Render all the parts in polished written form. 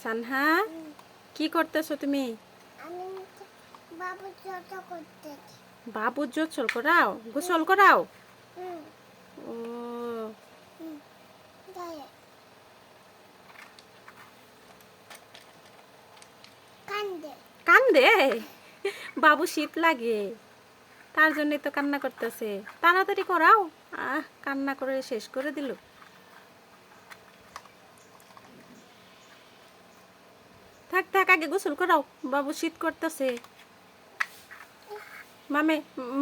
সানহা কি করতেছো তুমি? আমি বাবু জোতা করতেছি। বাবু গোসল করাও? গোসল করাও? ও কান্দে কান্দে? বাবু শীত লাগে তার জন্যই তো কান্না করতেছে। তাড়াতাড়ি করাও। কান্না করে শেষ করে দিল। থাক থাক, আগে গোসল করাও, বাবু শীত করতেছে।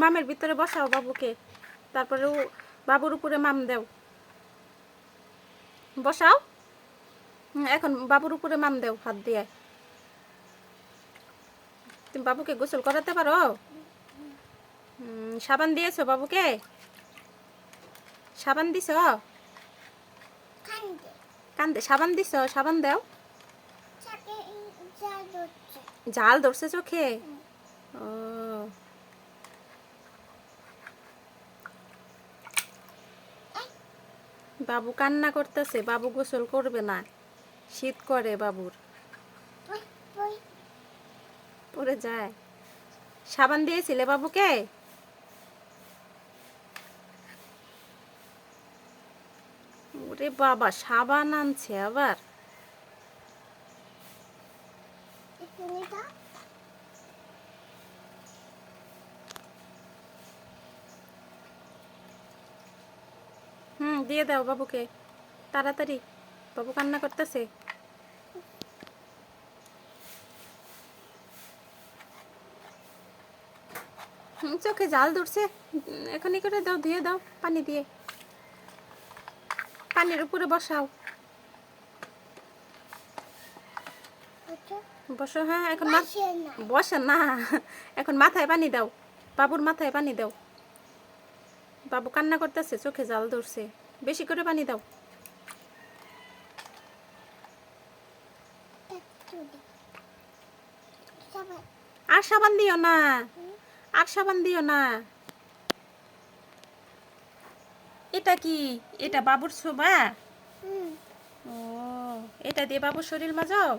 মামের ভিতরে বসাও বাবুকে, তারপরে বাবুর উপরে মাম দাও। বসাও। এখন বাবুর উপরে মাম দাও হাত দিয়ে। তুমি বাবুকে গোসল করাতে পারো? সাবান দিয়েছো বাবুকে? সাবান দিছ? কান্দে সাবান দিছ? সাবান দাও। জাল ধরছে চোখে? ও বাবু কান্না করতেছে, বাবু গোসল করবে না, শীত করে বাবুর। পড়ে যায়। সাবান দিয়েছিলে বাবুকে? ওরে বাবা, সাবান আনছে আবার। দিয়ে দাও বাবুকে তাড়াতাড়ি, বাবু কান্না করতেছে। চোখে জাল ধরছে, এখনই করে দাও, ধুয়ে দাও পানি দিয়ে। পানির উপরে বসাও। বসো। হ্যাঁ, এখন বসে না, এখন মাথায় পানি দাও, বাবুর মাথায় পানি দাও। বাবু কান্না করতেছে, চোখে জাল ধরছে, বেশি করে পানি দাও। আর সাবান দিও না, আর সাবান দিও না। এটা কি? এটা বাবুর ছোবা? ও, এটা দিয়ে বাবুর শরীর মাজাও?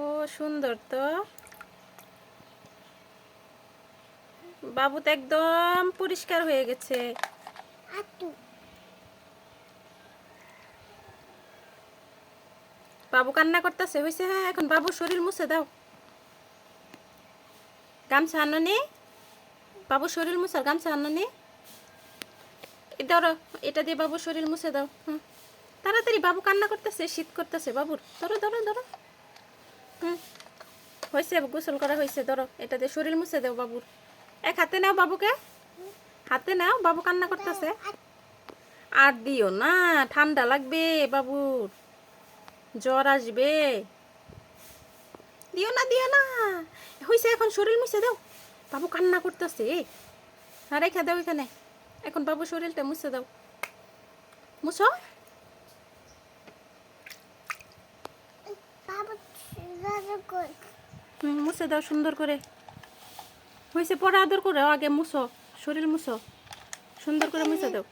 ও সুন্দর তো। বাবু তো একদম পরিষ্কার হয়ে গেছে। বাবু কান্না করতেছে, হয়েছে। হ্যাঁ, এখন বাবুর শরীর মুছে দাও। গামছা আননি? বাবুর শরীর মুছার গামছা আননি? ধরো, এটা দিয়ে বাবুর শরীর মুছে দাও। তাড়াতাড়ি, বাবু কান্না করতেছে, শীত করতেছে বাবুর। ধরো ধরো ধরো। হয়েছে, গোসল করা হয়েছে। ধরো, এটা দিয়ে শরীর মুছে দাও বাবুর। এক হাতে নাও বাবুকে, হাতে নাও, বাবু কান্না করতেছে। আর দিও না, ঠান্ডা লাগবে বাবুর, জ্বর আসবে। দিও না, দিও না। হয়েছে, এখন শরীর মুছে দাও, বাবু কান্না করতেছে। আর রেখে দাও এখানে, এখন বাবু শরীরটা মুছে দাও। মুছো। মুছে দাও সুন্দর করে। হয়েছে, পরে আদর করে আগে মুছো, শরীর মুছো, সুন্দর করে মুছে দাও।